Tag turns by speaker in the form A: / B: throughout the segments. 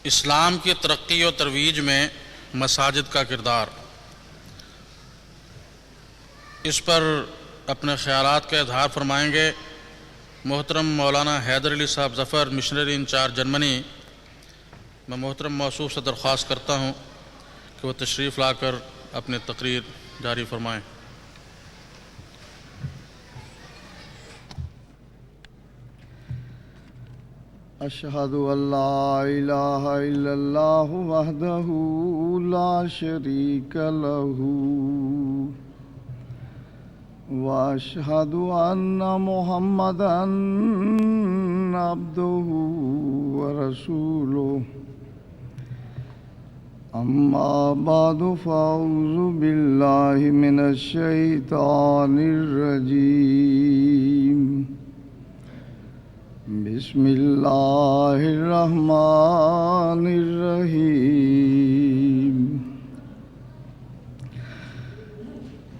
A: اسلام کی ترقی و ترویج میں مساجد کا کردار، اس پر اپنے خیالات کا اظہار فرمائیں گے محترم مولانا حیدر علی صاحب ظفر، مشنری انچارج جرمنی۔ میں محترم موصوف سے درخواست کرتا ہوں کہ وہ تشریف لا کر اپنی تقریر جاری فرمائیں۔
B: اشہد ان لا الہ الا اللہ وحدہ لا شریک لہ واشہد ان محمدا عبدہ ورسولہ، اما بعد فاعوذ باللہ من الشیطان الرجیم، بسم اللہ الرحمن الرحیم۔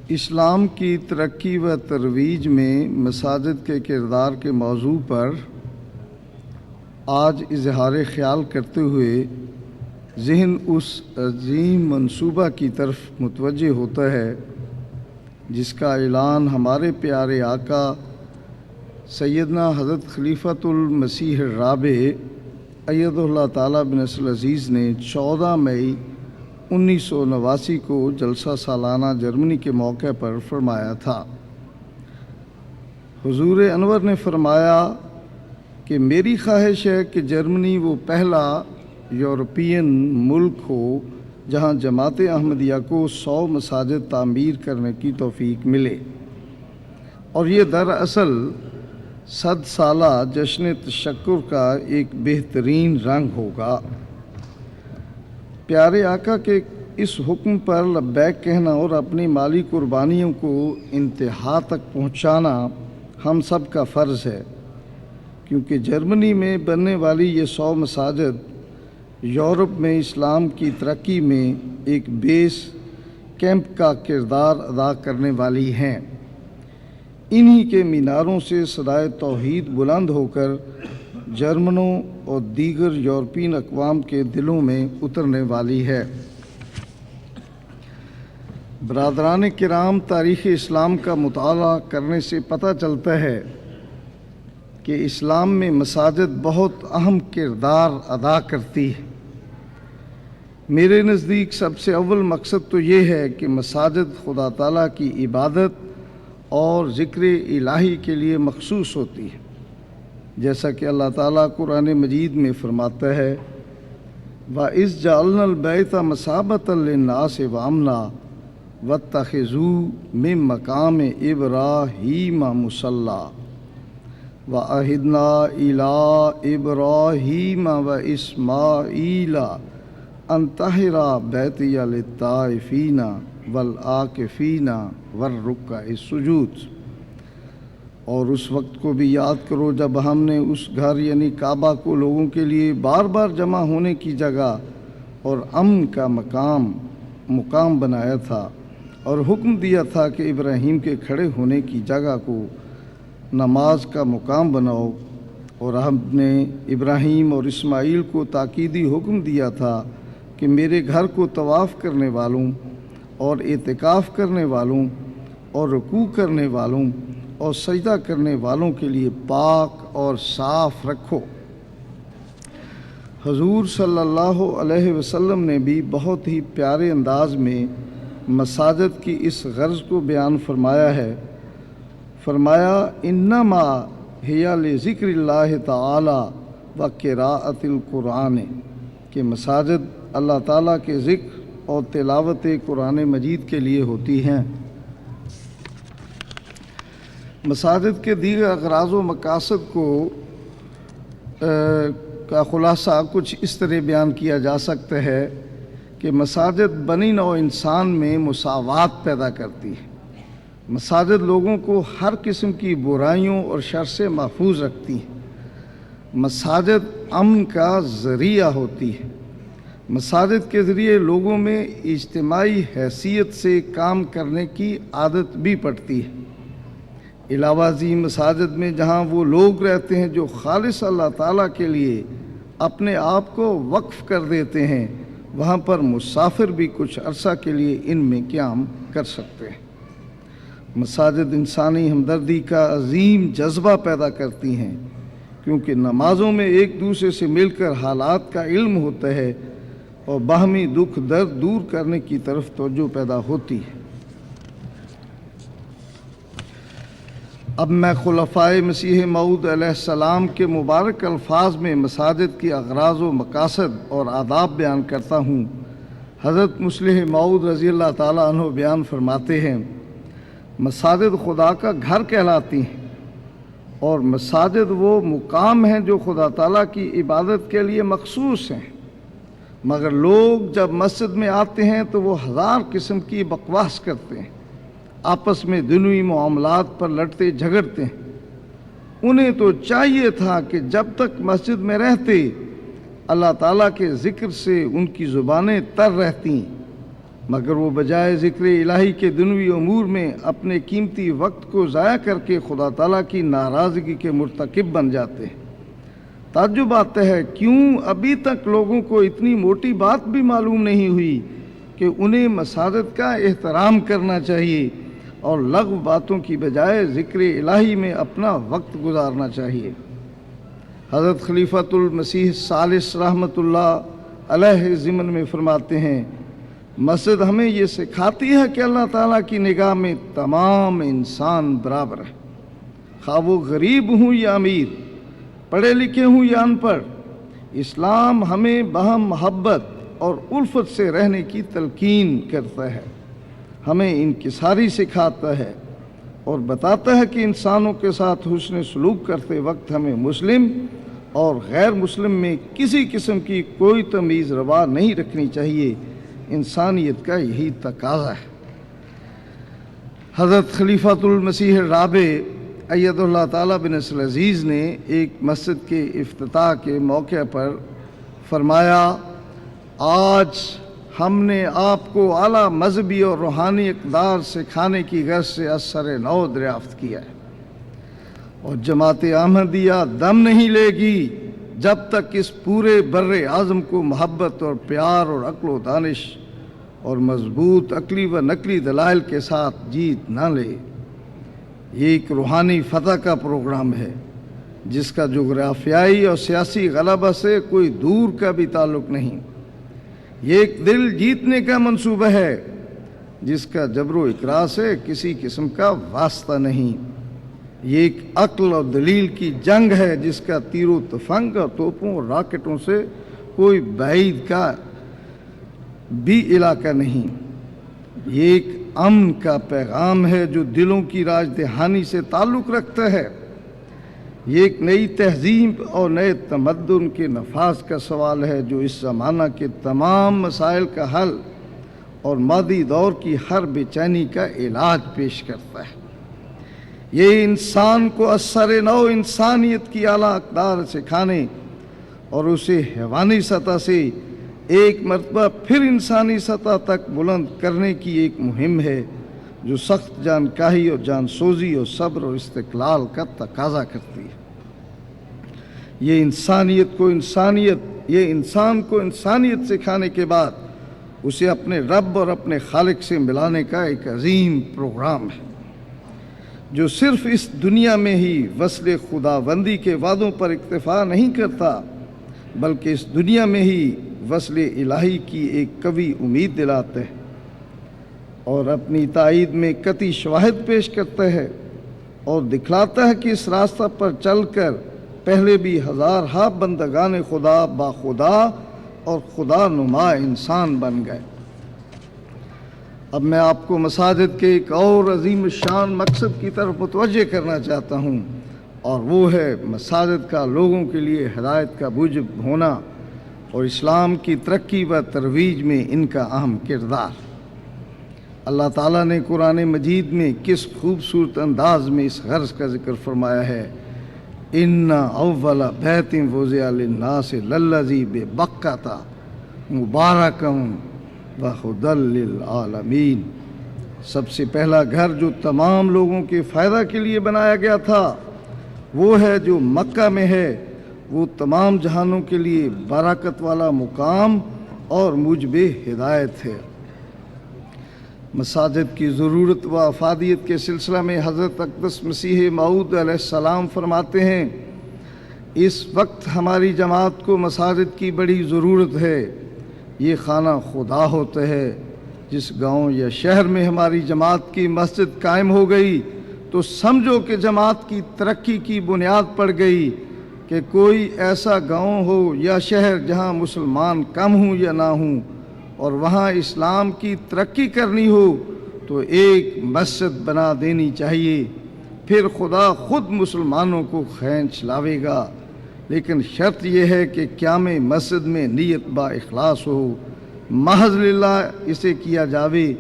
B: اسلام کی ترقی و ترویج میں مساجد کے کردار کے موضوع پر آج اظہار خیال کرتے ہوئے ذہن اس عظیم منصوبہ کی طرف متوجہ ہوتا ہے جس کا اعلان ہمارے پیارے آقا سیدنا حضرت خلیفۃ المسیح الرابع ایدہ اللہ تعالیٰ بنصر العزیز نے 14 مئی 1989 کو جلسہ سالانہ جرمنی کے موقع پر فرمایا تھا۔ حضور انور نے فرمایا کہ میری خواہش ہے کہ جرمنی وہ پہلا یورپین ملک ہو جہاں جماعت احمدیہ کو 100 مساجد تعمیر کرنے کی توفیق ملے، اور یہ دراصل 100 سالہ جشن تشکر کا ایک بہترین رنگ ہوگا۔ پیارے آقا کے اس حکم پر لبیک کہنا اور اپنی مالی قربانیوں کو انتہا تک پہنچانا ہم سب کا فرض ہے، کیونکہ جرمنی میں بننے والی یہ 100 مساجد یورپ میں اسلام کی ترقی میں ایک بیس کیمپ کا کردار ادا کرنے والی ہیں۔ انہی کے میناروں سے صدائے توحید بلند ہو کر جرمنوں اور دیگر یورپین اقوام کے دلوں میں اترنے والی ہے۔ برادران کرام، تاریخ اسلام کا مطالعہ کرنے سے پتہ چلتا ہے کہ اسلام میں مساجد بہت اہم کردار ادا کرتی ہے۔ میرے نزدیک سب سے اول مقصد تو یہ ہے کہ مساجد خدا تعالیٰ کی عبادت اور ذکر الہی کے لیے مخصوص ہوتی ہے، جیسا کہ اللہ تعالیٰ قرآن مجید میں فرماتا ہے وَإِذْ جَعَلْنَا الْبَيْتَ مَثَابَةً لِلنَّاسِ وَأَمْنًا وَاتَّخِذُوا مِن مَّقَامِ إِبْرَاهِيمَ مُصَلًّى وَعَهِدْنَا إِلَىٰ إِبْرَاهِيمَ وَإِسْمَاعِيلَ أَن طَهِّرَ بَيْتِيَ لِلطَّائِفِينَ والعاکفین والرکع السجود۔ اور اس وقت کو بھی یاد کرو جب ہم نے اس گھر یعنی کعبہ کو لوگوں کے لیے بار بار جمع ہونے کی جگہ اور امن کا مقام بنایا تھا، اور حکم دیا تھا کہ ابراہیم کے کھڑے ہونے کی جگہ کو نماز کا مقام بناؤ، اور ہم نے ابراہیم اور اسماعیل کو تاکیدی حکم دیا تھا کہ میرے گھر کو طواف کرنے والوں اور اعتکاف کرنے والوں اور رکوع کرنے والوں اور سجدہ کرنے والوں کے لیے پاک اور صاف رکھو۔ حضور صلی اللہ علیہ وسلم نے بھی بہت ہی پیارے انداز میں مساجد کی اس غرض کو بیان فرمایا ہے۔ فرمایا انما ہی لذکر اللہ تعالی و قراءۃ القرآن، کہ مساجد اللہ تعالیٰ کے ذکر اور تلاوت قرآن مجید کے لیے ہوتی ہیں۔ مساجد کے دیگر اغراض و مقاصد کا خلاصہ کچھ اس طرح بیان کیا جا سکتا ہے کہ مساجد بنی نوع انسان میں مساوات پیدا کرتی ہے۔ مساجد لوگوں کو ہر قسم کی برائیوں اور شر سے محفوظ رکھتی ہیں۔ مساجد امن کا ذریعہ ہوتی ہے۔ مساجد کے ذریعے لوگوں میں اجتماعی حیثیت سے کام کرنے کی عادت بھی پڑتی ہے۔ علاوہ ازیں مساجد میں جہاں وہ لوگ رہتے ہیں جو خالص اللہ تعالیٰ کے لیے اپنے آپ کو وقف کر دیتے ہیں، وہاں پر مسافر بھی کچھ عرصہ کے لیے ان میں قیام کر سکتے ہیں۔ مساجد انسانی ہمدردی کا عظیم جذبہ پیدا کرتی ہیں، کیونکہ نمازوں میں ایک دوسرے سے مل کر حالات کا علم ہوتا ہے اور باہمی دکھ درد دور کرنے کی طرف توجہ پیدا ہوتی ہے۔ اب میں خلفائے مسیح موعود علیہ السلام کے مبارک الفاظ میں مساجد کی اغراض و مقاصد اور آداب بیان کرتا ہوں۔ حضرت مسیح موعود رضی اللہ تعالیٰ عنہ بیان فرماتے ہیں، مساجد خدا کا گھر کہلاتی ہیں، اور مساجد وہ مقام ہیں جو خدا تعالیٰ کی عبادت کے لیے مخصوص ہیں، مگر لوگ جب مسجد میں آتے ہیں تو وہ ہزار قسم کی بکواس کرتے ہیں، آپس میں دنیوی معاملات پر لڑتے جھگڑتے ہیں۔ انہیں تو چاہیے تھا کہ جب تک مسجد میں رہتے اللہ تعالیٰ کے ذکر سے ان کی زبانیں تر رہتیں، مگر وہ بجائے ذکر الہی کے دنیوی امور میں اپنے قیمتی وقت کو ضائع کر کے خدا تعالیٰ کی ناراضگی کے مرتکب بن جاتے ہیں۔ تعجب آتا ہے کیوں ابھی تک لوگوں کو اتنی موٹی بات بھی معلوم نہیں ہوئی کہ انہیں مساجد کا احترام کرنا چاہیے اور لغو باتوں کی بجائے ذکر الہی میں اپنا وقت گزارنا چاہیے۔ حضرت خلیفۃ المسیح ثالث رحمۃ اللہ علیہ ضمن میں فرماتے ہیں، مسجد ہمیں یہ سکھاتی ہے کہ اللہ تعالیٰ کی نگاہ میں تمام انسان برابر ہیں، خواہ وہ غریب ہوں یا امیر، پڑھے لکھے ہوں یا ان پڑھ۔ اسلام ہمیں باہم محبت اور الفت سے رہنے کی تلقین کرتا ہے، ہمیں انکساری سکھاتا ہے اور بتاتا ہے کہ انسانوں کے ساتھ حسن سلوک کرتے وقت ہمیں مسلم اور غیر مسلم میں کسی قسم کی کوئی تمیز روا نہیں رکھنی چاہیے۔ انسانیت کا یہی تقاضا ہے۔ حضرت خلیفۃ المسیح الرابع اید اللہ تعالیٰ بن نصر العزیز نے ایک مسجد کے افتتاح کے موقع پر فرمایا، آج ہم نے آپ کو اعلیٰ مذہبی اور روحانی اقدار سکھانے کی غرض سے اثر نو دریافت کیا ہے، اور جماعت احمدیہ دم نہیں لے گی جب تک اس پورے بر اعظم کو محبت اور پیار اور عقل و دانش اور مضبوط عقلی و نقلی دلائل کے ساتھ جیت نہ لے۔ یہ ایک روحانی فتح کا پروگرام ہے جس کا جغرافیائی اور سیاسی غلبہ سے کوئی دور کا بھی تعلق نہیں۔ یہ ایک دل جیتنے کا منصوبہ ہے جس کا جبر و اکراه سے کسی قسم کا واسطہ نہیں۔ یہ ایک عقل اور دلیل کی جنگ ہے جس کا تیر و تفنگ اور توپوں اور راکٹوں سے کوئی بعید کا بھی علاقہ نہیں۔ یہ ایک امن کا پیغام ہے جو دلوں کی راج دہانی سے تعلق رکھتا ہے۔ یہ ایک نئی تہذیب اور نئے تمدن کے نفاذ کا سوال ہے جو اس زمانہ کے تمام مسائل کا حل اور مادی دور کی ہر بے چینی کا علاج پیش کرتا ہے۔ یہ انسان کو اثر نو انسانیت کی اعلیٰ اقدار سکھانے اور اسے حیوانی سطح سے ایک مرتبہ پھر انسانی سطح تک بلند کرنے کی ایک مہم ہے جو سخت جانکاہی اور جانسوزی اور صبر اور استقلال کا تقاضا کرتی ہے۔ یہ انسان کو انسانیت سکھانے کے بعد اسے اپنے رب اور اپنے خالق سے ملانے کا ایک عظیم پروگرام ہے جو صرف اس دنیا میں ہی وصل خداوندی کے وعدوں پر اکتفا نہیں کرتا بلکہ اس دنیا میں ہی وصل الہی کی ایک قوی امید دلاتا ہے اور اپنی تائید میں قطعی شواہد پیش کرتا ہے اور دکھلاتا ہے کہ اس راستہ پر چل کر پہلے بھی ہزارہا بندگان خدا باخدا اور خدا نما انسان بن گئے۔ اب میں آپ کو مساجد کے ایک اور عظیم شان مقصد کی طرف متوجہ کرنا چاہتا ہوں، اور وہ ہے مساجد کا لوگوں کے لیے ہدایت کا موجب ہونا اور اسلام کی ترقی و ترویج میں ان کا اہم کردار۔ اللہ تعالیٰ نے قرآن مجید میں کس خوبصورت انداز میں اس غرض کا ذکر فرمایا ہے، ان اول بیت وضع للناس للذی ببکۃ مبارکا وہدی للعالمین۔ سب سے پہلا گھر جو تمام لوگوں کے فائدہ کے لیے بنایا گیا تھا وہ ہے جو مکہ میں ہے وہ تمام جہانوں کے لیے برکت والا مقام اور موجب ہدایت ہے۔ مساجد کی ضرورت و افادیت کے سلسلہ میں حضرت اقدس مسیح موعود علیہ السلام فرماتے ہیں، اس وقت ہماری جماعت کو مساجد کی بڑی ضرورت ہے۔ یہ خانہ خدا ہوتا ہے۔ جس گاؤں یا شہر میں ہماری جماعت کی مسجد قائم ہو گئی تو سمجھو کہ جماعت کی ترقی کی بنیاد پڑ گئی۔ کہ کوئی ایسا گاؤں ہو یا شہر جہاں مسلمان کم ہوں یا نہ ہوں اور وہاں اسلام کی ترقی کرنی ہو تو ایک مسجد بنا دینی چاہیے، پھر خدا خود مسلمانوں کو کھینچ لاوے گا۔ لیکن شرط یہ ہے کہ قیام مسجد میں نیت با اخلاص ہو، محض للہ اسے کیا جاوے،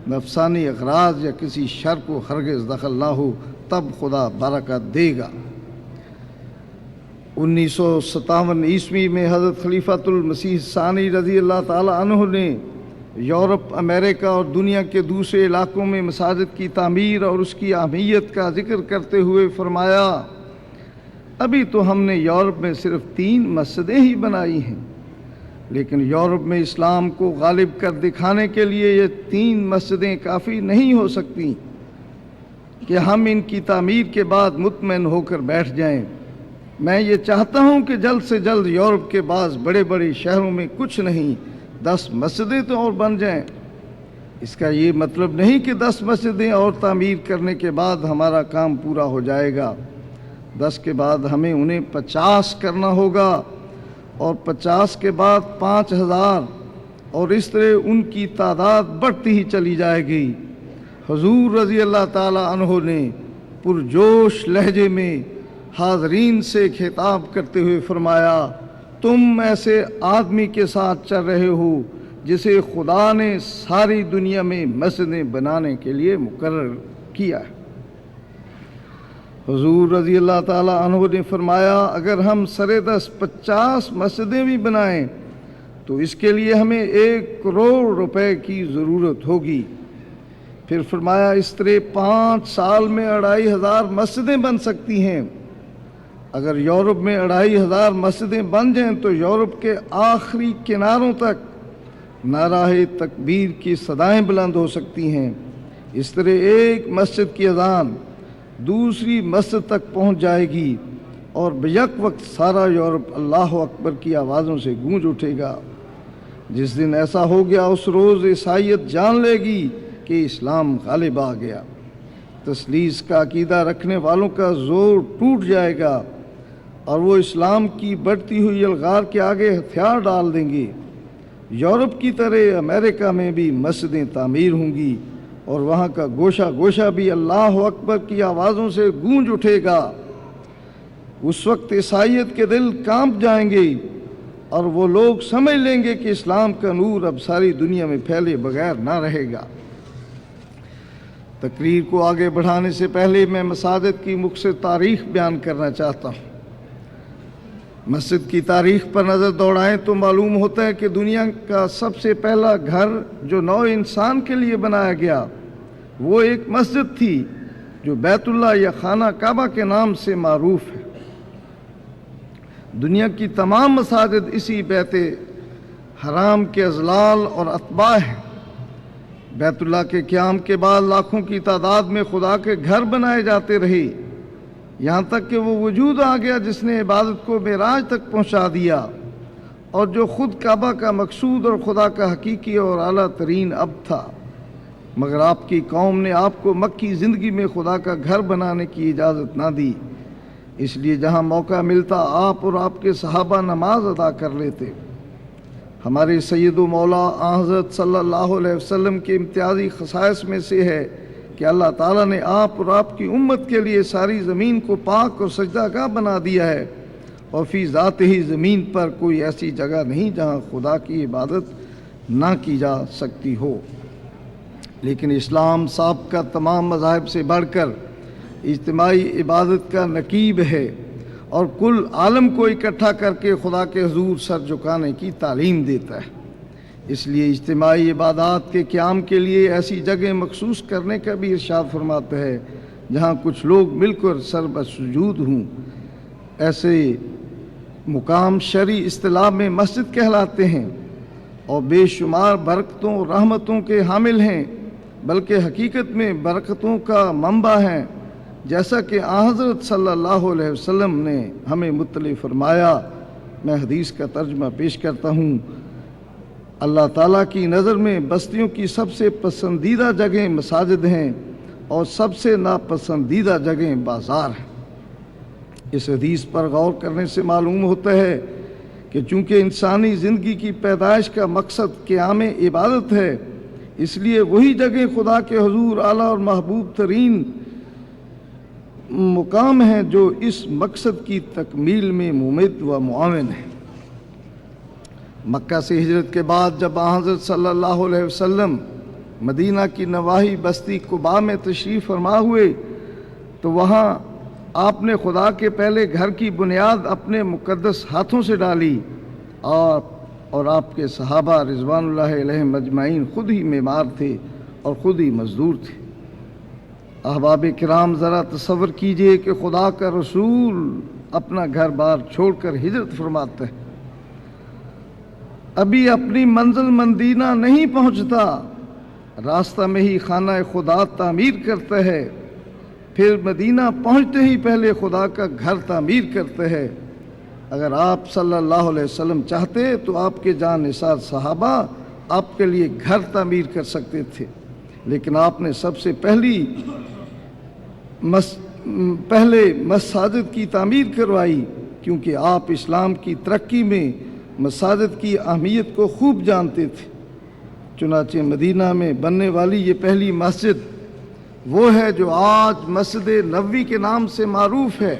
B: نفسانی اغراض یا کسی شر کو ہرگز دخل نہ ہو، تب خدا برکت دے گا۔ 1957 عیسوی میں حضرت خلیفۃ المسیح ثانی رضی اللہ تعالی عنہ نے یورپ، امریکہ اور دنیا کے دوسرے علاقوں میں مساجد کی تعمیر اور اس کی اہمیت کا ذکر کرتے ہوئے فرمایا، ابھی تو ہم نے یورپ میں صرف 3 مسجدیں ہی بنائی ہیں، لیکن یورپ میں اسلام کو غالب کر دکھانے کے لیے یہ 3 مسجدیں کافی نہیں ہو سکتی کہ ہم ان کی تعمیر کے بعد مطمئن ہو کر بیٹھ جائیں۔ میں یہ چاہتا ہوں کہ جلد سے جلد یورپ کے بعض بڑے بڑے شہروں میں کچھ نہیں 10 مسجدیں تو اور بن جائیں۔ اس کا یہ مطلب نہیں کہ 10 مسجدیں اور تعمیر کرنے کے بعد ہمارا کام پورا ہو جائے گا۔ 10 کے بعد ہمیں انہیں 50 کرنا ہوگا اور 50 کے بعد 5000 اور اس طرح ان کی تعداد بڑھتی ہی چلی جائے گی۔ حضور رضی اللہ تعالی عنہ نے پرجوش لہجے میں حاضرین سے خطاب کرتے ہوئے فرمایا، تم ایسے آدمی کے ساتھ چل رہے ہو جسے خدا نے ساری دنیا میں مسجدیں بنانے کے لیے مقرر کیا ہے۔ حضور رضی اللہ تعالی عنہ نے فرمایا، اگر ہم سرے 50 مسجدیں بھی بنائیں تو اس کے لیے ہمیں 1 کروڑ روپے کی ضرورت ہوگی۔ پھر فرمایا، اس طرح 5 سال میں 2500 مسجدیں بن سکتی ہیں۔ اگر یورپ میں 2500 مسجدیں بن جائیں تو یورپ کے آخری کناروں تک نعرہ تکبیر کی صدائیں بلند ہو سکتی ہیں۔ اس طرح ایک مسجد کی اذان دوسری مسجد تک پہنچ جائے گی اور بیک وقت سارا یورپ اللہ اکبر کی آوازوں سے گونج اٹھے گا۔ جس دن ایسا ہو گیا اس روز عیسائیت جان لے گی کہ اسلام غالب آ گیا۔ تثلیث کا عقیدہ رکھنے والوں کا زور ٹوٹ جائے گا اور وہ اسلام کی بڑھتی ہوئی الغار کے آگے ہتھیار ڈال دیں گے۔ یورپ کی طرح امریکہ میں بھی مسجدیں تعمیر ہوں گی اور وہاں کا گوشہ گوشہ بھی اللہ اکبر کی آوازوں سے گونج اٹھے گا۔ اس وقت عیسائیت کے دل کانپ جائیں گے اور وہ لوگ سمجھ لیں گے کہ اسلام کا نور اب ساری دنیا میں پھیلے بغیر نہ رہے گا۔ تقریر کو آگے بڑھانے سے پہلے میں مساجد کی مختصر تاریخ بیان کرنا چاہتا ہوں۔ مسجد کی تاریخ پر نظر دوڑائیں تو معلوم ہوتا ہے کہ دنیا کا سب سے پہلا گھر جو نوع انسان کے لیے بنایا گیا وہ ایک مسجد تھی جو بیت اللہ یا خانہ کعبہ کے نام سے معروف ہے۔ دنیا کی تمام مساجد اسی بیت حرام کے اضلاع اور اتباع ہیں۔ بیت اللہ کے قیام کے بعد لاکھوں کی تعداد میں خدا کے گھر بنائے جاتے رہے، یہاں تک کہ وہ وجود آ گیا جس نے عبادت کو معراج تک پہنچا دیا اور جو خود کعبہ کا مقصود اور خدا کا حقیقی اور اعلیٰ ترین اب تھا۔ مگر آپ کی قوم نے آپ کو مکی زندگی میں خدا کا گھر بنانے کی اجازت نہ دی، اس لیے جہاں موقع ملتا آپ اور آپ کے صحابہ نماز ادا کر لیتے۔ ہمارے سید و مولا حضرت صلی اللہ علیہ وسلم کے امتیازی خصائص میں سے ہے کہ اللہ تعالیٰ نے آپ اور آپ کی امت کے لیے ساری زمین کو پاک اور سجدہ گاہ بنا دیا ہے، اور فی ذات ہی زمین پر کوئی ایسی جگہ نہیں جہاں خدا کی عبادت نہ کی جا سکتی ہو۔ لیکن اسلام سابقہ تمام مذاہب سے بڑھ کر اجتماعی عبادت کا نقیب ہے اور کل عالم کو اکٹھا کر کے خدا کے حضور سر جھکانے کی تعلیم دیتا ہے۔ اس لیے اجتماعی عبادات کے قیام کے لیے ایسی جگہ مخصوص کرنے کا بھی ارشاد فرماتا ہے جہاں کچھ لوگ مل کر سر بسجود ہوں۔ ایسے مقام شرعی اصطلاح میں مسجد کہلاتے ہیں اور بے شمار برکتوں رحمتوں کے حامل ہیں، بلکہ حقیقت میں برکتوں کا منبع ہیں، جیسا کہ حضرت صلی اللہ علیہ وسلم نے ہمیں مطلع فرمایا۔ میں حدیث کا ترجمہ پیش کرتا ہوں۔ اللہ تعالیٰ کی نظر میں بستیوں کی سب سے پسندیدہ جگہیں مساجد ہیں اور سب سے ناپسندیدہ جگہیں بازار ہیں۔ اس حدیث پر غور کرنے سے معلوم ہوتا ہے کہ چونکہ انسانی زندگی کی پیدائش کا مقصد قیام عبادت ہے، اس لیے وہی جگہ خدا کے حضور اعلیٰ اور محبوب ترین مقام ہیں جو اس مقصد کی تکمیل میں ممد و معاون ہیں۔ مکہ سے ہجرت کے بعد جب حضرت صلی اللہ علیہ وسلم مدینہ کی نواحی بستی قباء میں تشریف فرما ہوئے تو وہاں آپ نے خدا کے پہلے گھر کی بنیاد اپنے مقدس ہاتھوں سے ڈالی، اور آپ کے صحابہ رضوان اللہ علیہم اجمعین خود ہی معمار تھے اور خود ہی مزدور تھے۔ احباب کرام، ذرا تصور کیجئے کہ خدا کا رسول اپنا گھر بار چھوڑ کر ہجرت فرماتا ہے، ابھی اپنی منزل مدینہ نہیں پہنچتا، راستہ میں ہی خانہ خدا تعمیر کرتا ہے، پھر مدینہ پہنچتے ہی پہلے خدا کا گھر تعمیر کرتا ہے۔ اگر آپ صلی اللہ علیہ وسلم چاہتے تو آپ کے جان نثار صحابہ آپ کے لیے گھر تعمیر کر سکتے تھے، لیکن آپ نے سب سے پہلے مساجد کی تعمیر کروائی، کیونکہ آپ اسلام کی ترقی میں مساجد کی اہمیت کو خوب جانتے تھے۔ چنانچہ مدینہ میں بننے والی یہ پہلی مسجد وہ ہے جو آج مسجد نبوی کے نام سے معروف ہے،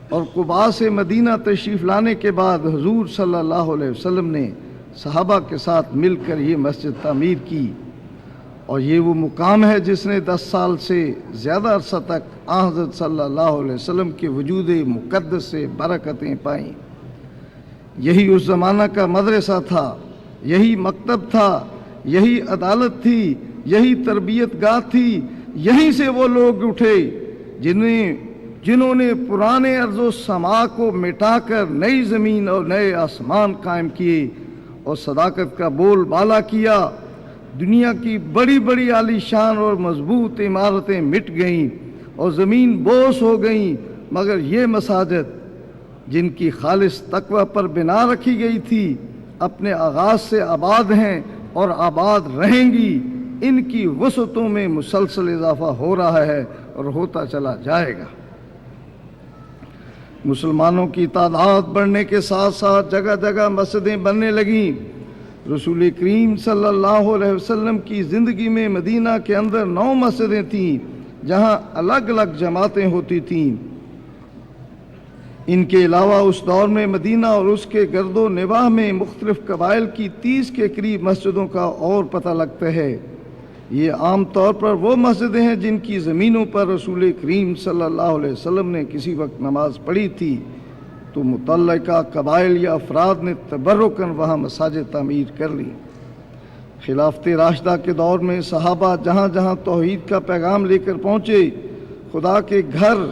B: اور قباء سے مدینہ تشریف لانے کے بعد حضور صلی اللہ علیہ وسلم نے صحابہ کے ساتھ مل کر یہ مسجد تعمیر کی، اور یہ وہ مقام ہے جس نے 10 سال سے زیادہ عرصہ تک حضرت صلی اللہ علیہ وسلم کے وجود مقدس سے برکتیں پائیں۔ یہی اس زمانہ کا مدرسہ تھا، یہی مکتب تھا، یہی عدالت تھی، یہی تربیت گاہ تھی، یہیں سے وہ لوگ اٹھے جنہوں نے پرانے ارض و سما کو مٹا کر نئی زمین اور نئے آسمان قائم کیے اور صداقت کا بول بالا کیا۔ دنیا کی بڑی بڑی عالی شان اور مضبوط عمارتیں مٹ گئیں اور زمین بوس ہو گئیں، مگر یہ مساجد جن کی خالص تقوی پر بنا رکھی گئی تھی اپنے آغاز سے آباد ہیں اور آباد رہیں گی۔ ان کی وسعتوں میں مسلسل اضافہ ہو رہا ہے اور ہوتا چلا جائے گا۔ مسلمانوں کی تعداد بڑھنے کے ساتھ ساتھ جگہ جگہ مسجدیں بننے لگیں۔ رسول کریم صلی اللہ علیہ وسلم کی زندگی میں مدینہ کے اندر 9 مسجدیں تھیں جہاں الگ الگ جماعتیں ہوتی تھیں۔ ان کے علاوہ اس دور میں مدینہ اور اس کے گرد و نواح میں مختلف قبائل کی 30 کے قریب مسجدوں کا اور پتہ لگتا ہے۔ یہ عام طور پر وہ مسجدیں ہیں جن کی زمینوں پر رسول کریم صلی اللہ علیہ وسلم نے کسی وقت نماز پڑھی تھی تو متعلقہ قبائل یا افراد نے تبرکاً وہاں مساجد تعمیر کر لی۔ خلافت راشدہ کے دور میں صحابہ جہاں جہاں توحید کا پیغام لے کر پہنچے، خدا کے گھر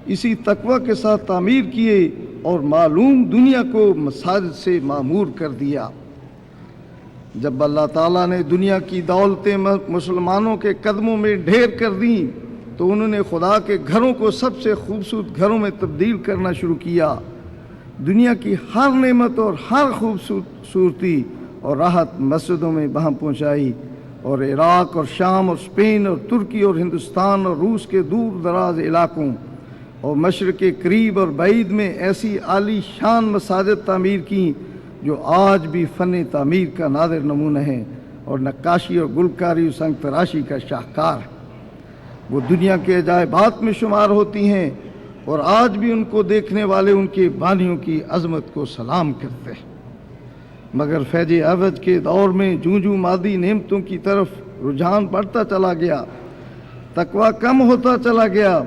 B: اسی تقوی کے ساتھ تعمیر کیے اور معلوم دنیا کو مساجد سے معمور کر دیا۔ جب اللہ تعالیٰ نے دنیا کی دولتیں مسلمانوں کے قدموں میں ڈھیر کر دیں تو انہوں نے خدا کے گھروں کو سب سے خوبصورت گھروں میں تبدیل کرنا شروع کیا۔ دنیا کی ہر نعمت اور ہر خوبصورتی اور راحت مسجدوں میں وہاں پہنچائی، اور عراق اور شام اور اسپین اور ترکی اور ہندوستان اور روس کے دور دراز علاقوں اور مشرق قریب اور بعید میں ایسی عالی شان مساجد تعمیر کیں جو آج بھی فن تعمیر کا نادر نمونہ ہیں اور نقاشی اور گلکاری و سنگ تراشی کا شاہکار ہے۔ وہ دنیا کے عجائبات میں شمار ہوتی ہیں اور آج بھی ان کو دیکھنے والے ان کے بانیوں کی عظمت کو سلام کرتے ہیں۔ مگر فیض عوض کے دور میں جوں مادی نعمتوں کی طرف رجحان بڑھتا چلا گیا، تقوی کم ہوتا چلا گیا،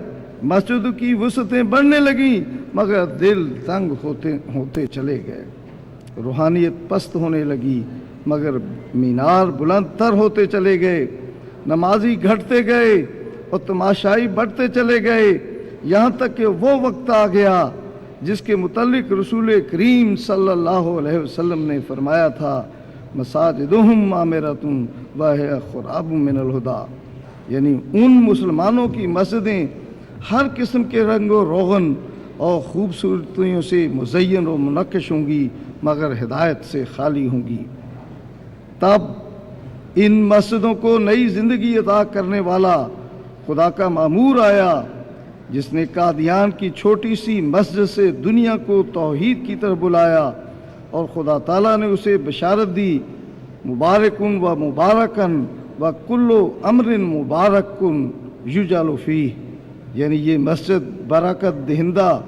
B: مسجدوں کی وسعتیں بڑھنے لگیں، مگر دل تنگ ہوتے چلے گئے، روحانیت پست ہونے لگی مگر مینار بلند تر ہوتے چلے گئے، نمازی گھٹتے گئے اور تماشائی بڑھتے چلے گئے، یہاں تک کہ وہ وقت آ گیا جس کے متعلق رسول کریم صلی اللہ علیہ وسلم نے فرمایا تھا مساجدہم معمرۃ وہی خراب من الہدیٰ، یعنی ان مسلمانوں کی مسجدیں ہر قسم کے رنگ و روغن اور خوبصورتیوں سے مزین و منقش ہوں گی مگر ہدایت سے خالی ہوں گی۔ تب ان مسجدوں کو نئی زندگی عطا کرنے والا خدا کا مامور آیا، جس نے قادیان کی چھوٹی سی مسجد سے دنیا کو توحید کی طرف بلایا، اور خدا تعالیٰ نے اسے بشارت دی مبارکن و مبارکن و کل امر مبارکن یجعل فیہ، یعنی یہ مسجد برکت دہندہ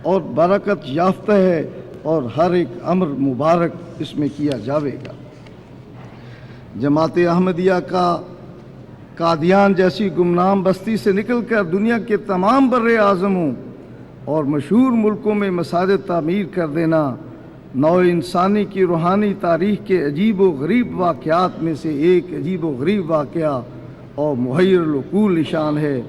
B: اور برکت یافتہ ہے اور ہر ایک امر مبارک اس میں کیا جاوے گا۔ جماعت احمدیہ کا قادیان جیسی گمنام بستی سے نکل کر دنیا کے تمام بر اعظموں اور مشہور ملکوں میں مساجد تعمیر کر دینا نوع انسانی کی روحانی تاریخ کے عجیب و غریب واقعات میں سے ایک عجیب و غریب واقعہ اور محیر العقول نشان ہے۔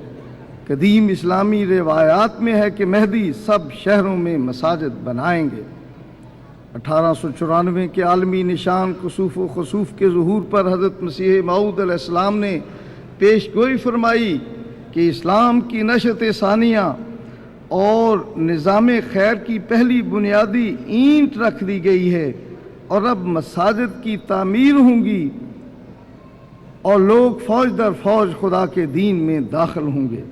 B: قدیم اسلامی روایات میں ہے کہ مہدی سب شہروں میں مساجد بنائیں گے۔ 1894 کے عالمی نشان کسوف و خسوف کے ظہور پر حضرت مسیح موعود علیہ السلام نے پیش گوئی فرمائی کہ اسلام کی نشأت ثانیہ اور نظام خیر کی پہلی بنیادی اینٹ رکھ دی گئی ہے، اور اب مساجد کی تعمیر ہوں گی اور لوگ فوج در فوج خدا کے دین میں داخل ہوں گے۔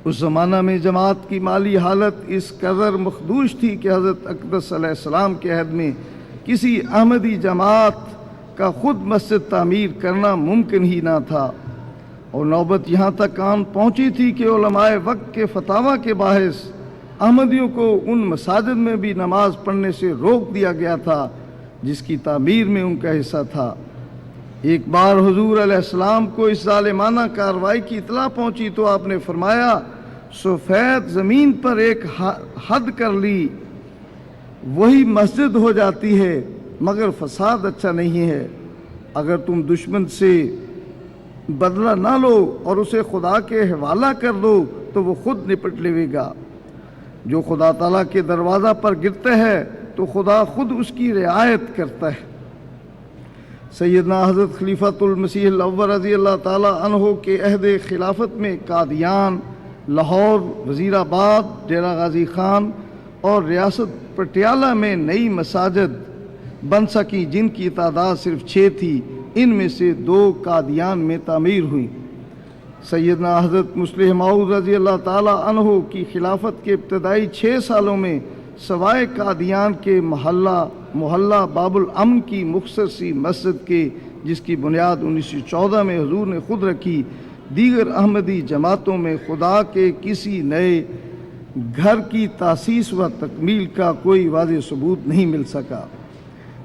B: اس زمانہ میں جماعت کی مالی حالت اس قدر مخدوش تھی کہ حضرت اقدس علیہ السلام کے عہد میں کسی احمدی جماعت کا خود مسجد تعمیر کرنا ممکن ہی نہ تھا، اور نوبت یہاں تک آن پہنچی تھی کہ علماء وقت کے فتاویٰ کے باعث احمدیوں کو ان مساجد میں بھی نماز پڑھنے سے روک دیا گیا تھا جس کی تعمیر میں ان کا حصہ تھا۔ ایک بار حضور علیہ السلام کو اس ظالمانہ کارروائی کی اطلاع پہنچی تو آپ نے فرمایا سفید زمین پر ایک حد کر لی وہی مسجد ہو جاتی ہے، مگر فساد اچھا نہیں ہے۔ اگر تم دشمن سے بدلہ نہ لو اور اسے خدا کے حوالہ کر دو تو وہ خود نپٹ لے گا۔ جو خدا تعالیٰ کے دروازہ پر گرتا ہے تو خدا خود اس کی رعایت کرتا ہے۔ سیدنا حضرت خلیفۃ المسیح الاول رضی اللہ تعالیٰ عنہ کے عہد خلافت میں قادیان، لاہور، وزیر آباد، ڈیرہ غازی خان اور ریاست پٹیالہ میں نئی مساجد بن سکی جن کی تعداد صرف 6 تھی، ان میں سے 2 قادیان میں تعمیر ہوئیں۔ سیدنا حضرت مسلح موعود رضی اللہ تعالیٰ عنہ کی خلافت کے ابتدائی 6 سالوں میں سوائے قادیان کے محلہ باب الامن کی مختصر سی مسجد کے جس کی بنیاد 1914 میں حضور نے خود رکھی، دیگر احمدی جماعتوں میں خدا کے کسی نئے گھر کی تاسیس و تکمیل کا کوئی واضح ثبوت نہیں مل سکا۔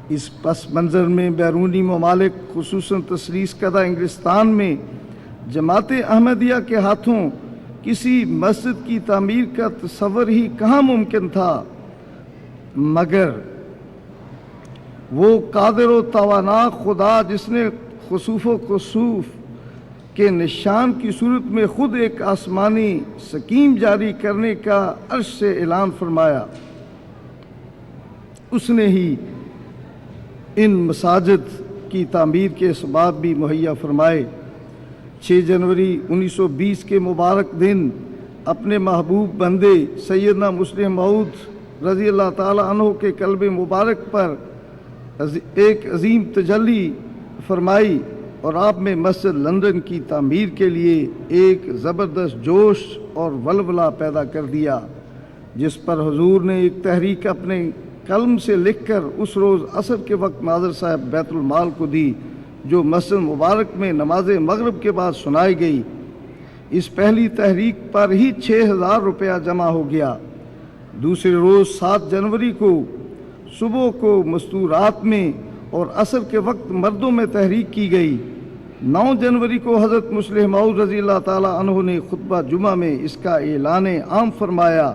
B: اس پس منظر میں بیرونی ممالک خصوصاً تثلیث کردہ انگلستان میں جماعت احمدیہ کے ہاتھوں کسی مسجد کی تعمیر کا تصور ہی کہاں ممکن تھا، مگر وہ قادر و توانا خدا جس نے خسوف و کسوف کے نشان کی صورت میں خود ایک آسمانی سکیم جاری کرنے کا عرش سے اعلان فرمایا، اس نے ہی ان مساجد کی تعمیر کے اسباب بھی مہیا فرمائے۔ 6 جنوری 1920 کے مبارک دن اپنے محبوب بندے سیدنا مسلح موعود رضی اللہ تعالی عنہ کے قلب مبارک پر ایک عظیم تجلی فرمائی اور آپ میں مسجد لندن کی تعمیر کے لیے ایک زبردست جوش اور ولولہ پیدا کر دیا، جس پر حضور نے ایک تحریک اپنے قلم سے لکھ کر اس روز عصر کے وقت ناظر صاحب بیت المال کو دی، جو مسجد مبارک میں نماز مغرب کے بعد سنائی گئی۔ اس پہلی تحریک پر ہی 6000 روپیہ جمع ہو گیا۔ دوسرے روز 7 جنوری کو صبح کو مستورات میں اور عصر کے وقت مردوں میں تحریک کی گئی۔ 9 جنوری کو حضرت مسلح موعود رضی اللہ تعالی عنہ نے خطبہ جمعہ میں اس کا اعلان عام فرمایا۔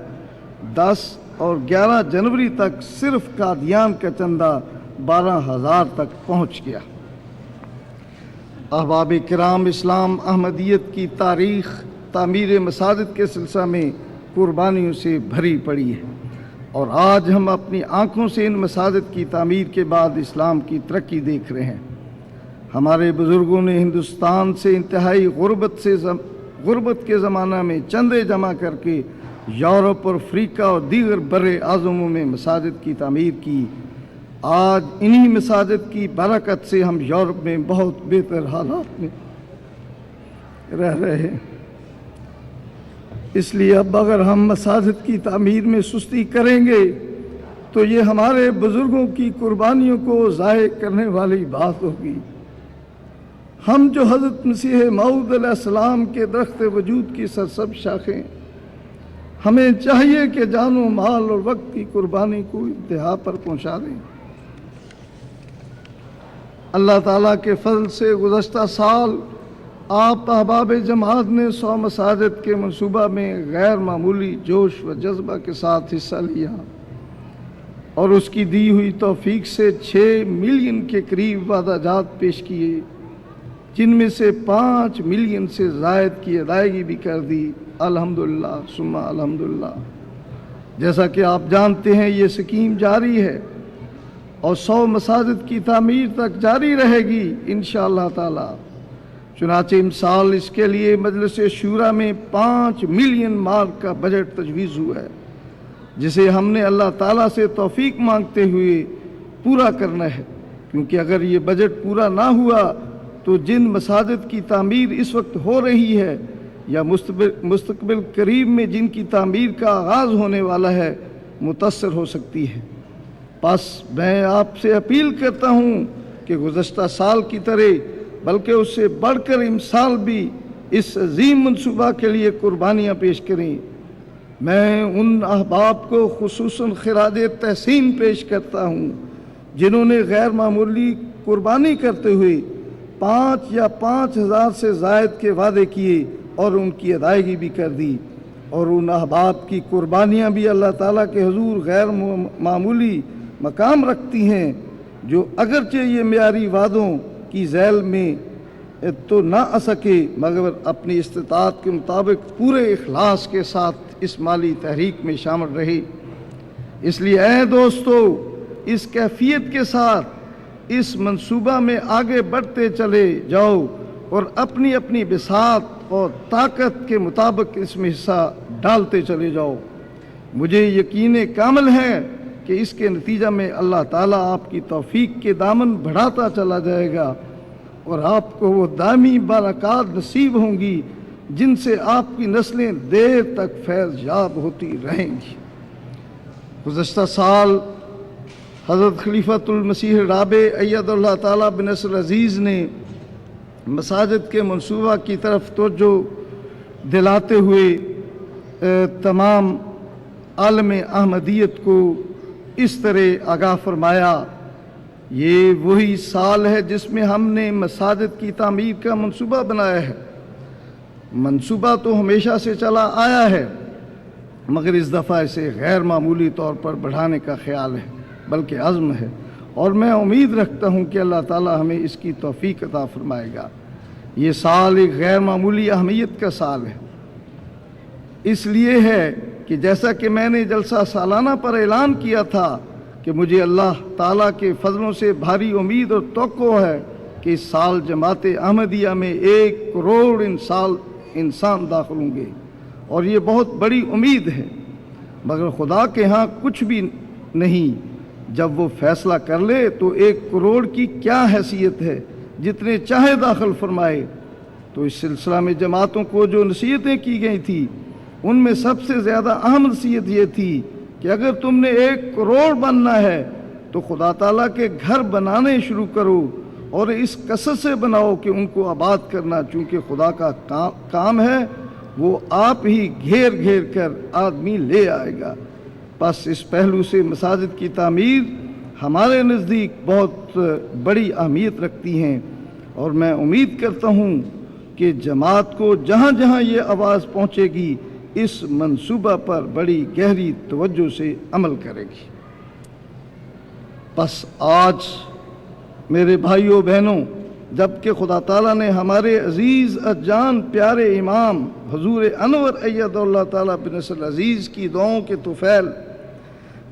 B: 10 اور 11 جنوری تک صرف قادیان کا چندہ 12000 تک پہنچ گیا۔ احباب کرام، اسلام احمدیت کی تاریخ تعمیر مساجد کے سلسلہ میں قربانیوں سے بھری پڑی ہے۔ اور آج ہم اپنی آنکھوں سے ان مساجد کی تعمیر کے بعد اسلام کی ترقی دیکھ رہے ہیں۔ ہمارے بزرگوں نے ہندوستان سے انتہائی غربت کے زمانہ میں چندے جمع کر کے یورپ اور افریقہ اور دیگر بر اعظموں میں مساجد کی تعمیر کی۔ آج انہی مساجد کی برکت سے ہم یورپ میں بہت بہتر حالات میں رہ رہے ہیں۔ اس لیے اب اگر ہم مساجد کی تعمیر میں سستی کریں گے تو یہ ہمارے بزرگوں کی قربانیوں کو ضائع کرنے والی بات ہوگی۔ ہم جو حضرت مسیح موعود علیہ السلام کے درخت وجود کی سرسبز شاخیں، ہمیں چاہیے کہ جان و مال اور وقت کی قربانی کو انتہا پر پہنچا دیں۔ اللہ تعالیٰ کے فضل سے گزشتہ سال آپ احباب جماعت نے 100 مساجد کے منصوبہ میں غیر معمولی جوش و جذبہ کے ساتھ حصہ لیا اور اس کی دی ہوئی توفیق سے 6 ملین کے قریب وعدہ جات پیش کیے، جن میں سے 5 ملین سے زائد کی ادائیگی بھی کر دی۔ الحمدللہ ثم الحمدللہ۔ جیسا کہ آپ جانتے ہیں یہ سکیم جاری ہے اور 100 مساجد کی تعمیر تک جاری رہے گی انشاءاللہ تعالی۔ چنانچہ امسال اس کے لیے مجلس شورا میں 5 ملین مارک کا بجٹ تجویز ہوا ہے، جسے ہم نے اللہ تعالیٰ سے توفیق مانگتے ہوئے پورا کرنا ہے، کیونکہ اگر یہ بجٹ پورا نہ ہوا تو جن مساجد کی تعمیر اس وقت ہو رہی ہے یا مستقبل قریب میں جن کی تعمیر کا آغاز ہونے والا ہے متاثر ہو سکتی ہے۔ بس میں آپ سے اپیل کرتا ہوں کہ گزشتہ سال کی طرح بلکہ اس سے بڑھ کر امسال بھی اس عظیم منصوبہ کے لیے قربانیاں پیش کریں۔ میں ان احباب کو خصوصاً خراج تحسین پیش کرتا ہوں جنہوں نے غیر معمولی قربانی کرتے ہوئے 5 یا 5,000 سے زائد کے وعدے کیے اور ان کی ادائیگی بھی کر دی، اور ان احباب کی قربانیاں بھی اللہ تعالیٰ کے حضور غیر معمولی مقام رکھتی ہیں، جو اگرچہ یہ معیاری وعدوں کی ذیل میں تو نہ آ سکے مگر اپنی استطاعت کے مطابق پورے اخلاص کے ساتھ اس مالی تحریک میں شامل رہے۔ اس لیے اے دوستو، اس کیفیت کے ساتھ اس منصوبہ میں آگے بڑھتے چلے جاؤ اور اپنی اپنی بساط اور طاقت کے مطابق اس میں حصہ ڈالتے چلے جاؤ۔ مجھے یقین کامل ہے کہ اس کے نتیجہ میں اللہ تعالیٰ آپ کی توفیق کے دامن بڑھاتا چلا جائے گا اور آپ کو وہ دائمی برکات نصیب ہوں گی جن سے آپ کی نسلیں دیر تک فیض یاب ہوتی رہیں گی۔ گزشتہ سال حضرت خلیفۃ المسیح رابع اید اللہ تعالیٰ بنصر عزیز نے مساجد کے منصوبہ کی طرف توجہ دلاتے ہوئے تمام عالم احمدیت کو اس طرح آگاہ فرمایا، یہ وہی سال ہے جس میں ہم نے مساجد کی تعمیر کا منصوبہ بنایا ہے۔ منصوبہ تو ہمیشہ سے چلا آیا ہے مگر اس دفعہ اسے غیر معمولی طور پر بڑھانے کا خیال ہے بلکہ عزم ہے، اور میں امید رکھتا ہوں کہ اللہ تعالی ہمیں اس کی توفیق عطا فرمائے گا۔ یہ سال ایک غیر معمولی اہمیت کا سال ہے، اس لیے ہے کہ جیسا کہ میں نے جلسہ سالانہ پر اعلان کیا تھا کہ مجھے اللہ تعالیٰ کے فضلوں سے بھاری امید اور توقع ہے کہ اس سال جماعت احمدیہ میں 1 کروڑ انسان داخل ہوں گے، اور یہ بہت بڑی امید ہے، مگر خدا کے ہاں کچھ بھی نہیں۔ جب وہ فیصلہ کر لے تو 1 کروڑ کی کیا حیثیت ہے، جتنے چاہے داخل فرمائے۔ تو اس سلسلہ میں جماعتوں کو جو نصیحتیں کی گئی تھی ان میں سب سے زیادہ اہم نصیحت یہ تھی کہ اگر تم نے 1 کروڑ بننا ہے تو خدا تعالیٰ کے گھر بنانے شروع کرو، اور اس قصد سے بناؤ کہ ان کو آباد کرنا، چونکہ خدا کا کام ہے، وہ آپ ہی گھیر گھیر کر آدمی لے آئے گا۔ بس اس پہلو سے مساجد کی تعمیر ہمارے نزدیک بہت بڑی اہمیت رکھتی ہیں، اور میں امید کرتا ہوں کہ جماعت کو جہاں جہاں یہ آواز پہنچے گی اس منصوبہ پر بڑی گہری توجہ سے عمل کرے گی۔ بس آج میرے بھائیوں بہنوں، جبکہ خدا تعالیٰ نے ہمارے عزیز جان پیارے امام حضور انور اید اللہ تعالیٰ بن نصر عزیز کی دعاؤں کے طفیل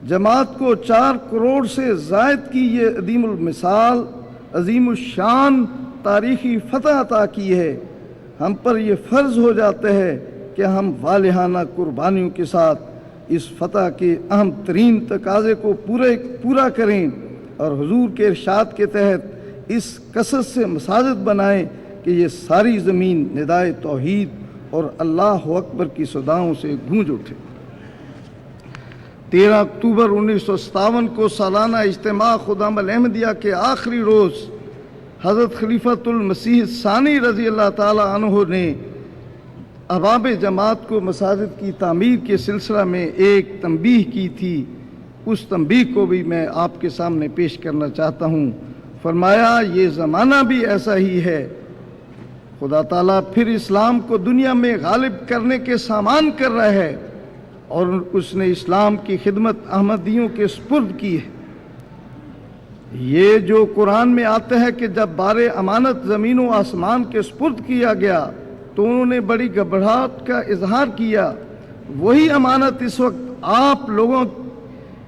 B: جماعت کو 4 کروڑ سے زائد کی یہ عظیم المثال، عظیم الشان تاریخی فتح عطا کی ہے، ہم پر یہ فرض ہو جاتا ہے کہ ہم والہانہ قربانیوں کے ساتھ اس فتح کے اہم ترین تقاضے کو پورا کریں اور حضور کے ارشاد کے تحت اس کثرت سے مساجد بنائیں کہ یہ ساری زمین ندائے توحید اور اللہ اکبر کی صداؤں سے گونج اٹھے۔ 13 اکتوبر 1957 کو سالانہ اجتماع خدام الاحمدیہ کے آخری روز حضرت خلیفۃ المسیح ثانی رضی اللہ تعالی عنہ نے احباب جماعت کو مساجد کی تعمیر کے سلسلہ میں ایک تنبیہ کی تھی، اس تنبیہ کو بھی میں آپ کے سامنے پیش کرنا چاہتا ہوں۔ فرمایا یہ زمانہ بھی ایسا ہی ہے، خدا تعالیٰ پھر اسلام کو دنیا میں غالب کرنے کے سامان کر رہا ہے اور اس نے اسلام کی خدمت احمدیوں کے سپرد کی ہے۔ یہ جو قرآن میں آتا ہے کہ جب بار امانت زمین و آسمان کے سپرد کیا گیا تو انہوں نے بڑی گھبراہٹ کا اظہار کیا، وہی امانت اس وقت آپ لوگوں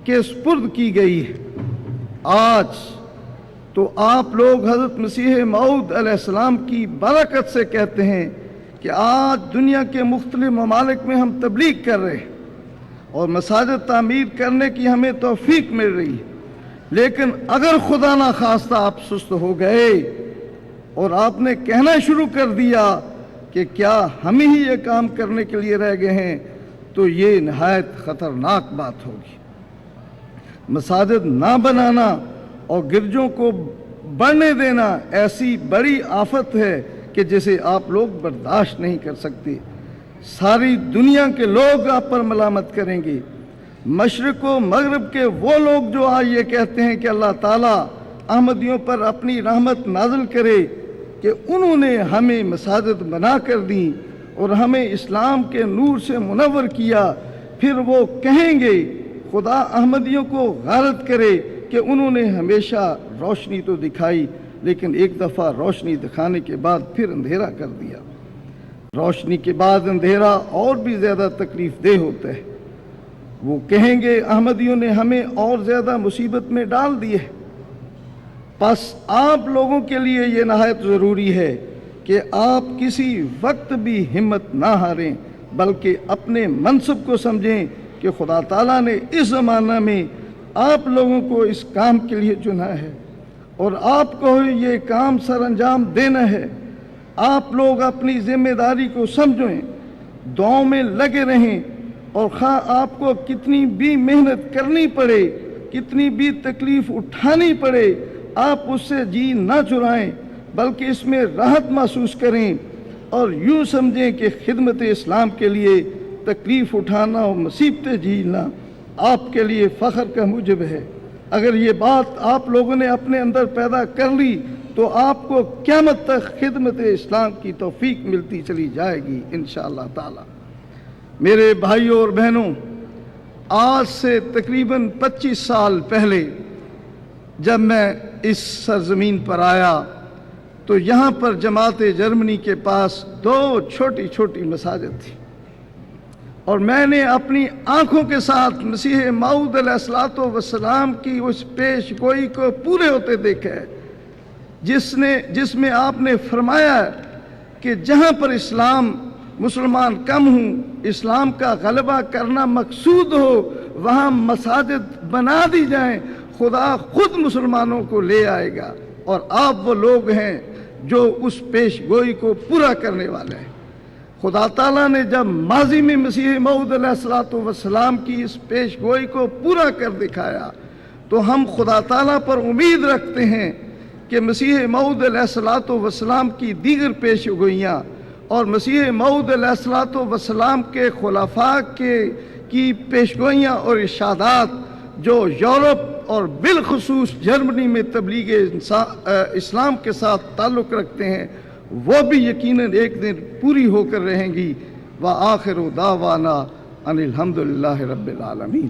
B: کے سپرد کی گئی ہے۔ آج تو آپ لوگ حضرت مسیح موعود علیہ السلام کی برکت سے کہتے ہیں کہ آج دنیا کے مختلف ممالک میں ہم تبلیغ کر رہے ہیں اور مساجد تعمیر کرنے کی ہمیں توفیق مل رہی ہے، لیکن اگر خدا نہ خواستہ آپ سست ہو گئے اور آپ نے کہنا شروع کر دیا کہ کیا ہم ہی یہ کام کرنے کے لیے رہ گئے ہیں تو یہ نہایت خطرناک بات ہوگی۔ مساجد نہ بنانا اور گرجوں کو بڑھنے دینا ایسی بڑی آفت ہے کہ جسے آپ لوگ برداشت نہیں کر سکتے۔ ساری دنیا کے لوگ آپ پر ملامت کریں گے، مشرق و مغرب کے وہ لوگ جو آج یہ کہتے ہیں کہ اللہ تعالیٰ احمدیوں پر اپنی رحمت نازل کرے کہ انہوں نے ہمیں مساجد بنا کر دی اور ہمیں اسلام کے نور سے منور کیا، پھر وہ کہیں گے خدا احمدیوں کو غارت کرے کہ انہوں نے ہمیشہ روشنی تو دکھائی لیکن ایک دفعہ روشنی دکھانے کے بعد پھر اندھیرا کر دیا۔ روشنی کے بعد اندھیرا اور بھی زیادہ تکلیف دہ ہوتا ہے۔ وہ کہیں گے احمدیوں نے ہمیں اور زیادہ مصیبت میں ڈال دی ہے۔ پس آپ لوگوں کے لیے یہ نہایت ضروری ہے کہ آپ کسی وقت بھی ہمت نہ ہاریں بلکہ اپنے منصب کو سمجھیں کہ خدا تعالیٰ نے اس زمانہ میں آپ لوگوں کو اس کام کے لیے چنا ہے اور آپ کو یہ کام سر انجام دینا ہے۔ آپ لوگ اپنی ذمہ داری کو سمجھیں، دعاؤں میں لگے رہیں اور خواہ آپ کو کتنی بھی محنت کرنی پڑے، کتنی بھی تکلیف اٹھانی پڑے، آپ اس سے جی نہ چرائیں بلکہ اس میں راحت محسوس کریں اور یوں سمجھیں کہ خدمت اسلام کے لیے تکلیف اٹھانا اور مصیبتیں جھیلنا آپ کے لیے فخر کا موجب ہے۔ اگر یہ بات آپ لوگوں نے اپنے اندر پیدا کر لی تو آپ کو قیامت تک خدمت اسلام کی توفیق ملتی چلی جائے گی انشاءاللہ تعالی۔ میرے بھائیوں اور بہنوں، آج سے تقریباً 25 سال پہلے جب میں اس سرزمین پر آیا تو یہاں پر جماعت جرمنی کے پاس 2 چھوٹی چھوٹی مساجد تھی اور میں نے اپنی آنکھوں کے ساتھ مسیح موعود علیہ السلام کی اس پیش گوئی کو پورے ہوتے دیکھا ہے جس میں آپ نے فرمایا کہ جہاں پر اسلام مسلمان کم ہوں، اسلام کا غلبہ کرنا مقصود ہو، وہاں مساجد بنا دی جائیں، خدا خود مسلمانوں کو لے آئے گا اور آپ وہ لوگ ہیں جو اس پیش گوئی کو پورا کرنے والے ہیں۔ خدا تعالیٰ نے جب ماضی میں مسیح موعود علیہ السلام کی اس پیش گوئی کو پورا کر دکھایا تو ہم خدا تعالیٰ پر امید رکھتے ہیں کہ مسیح موعود علیہ السلام کی دیگر پیش گوئیاں اور مسیح موعود علیہ السلام کے خلفاء کی پیش گوئیاں اور ارشادات جو یورپ اور بالخصوص جرمنی میں تبلیغ اسلام کے ساتھ تعلق رکھتے ہیں وہ بھی یقیناً ایک دن پوری ہو کر رہیں گی۔ وآخر دعوانا ان الحمدللہ رب العالمین۔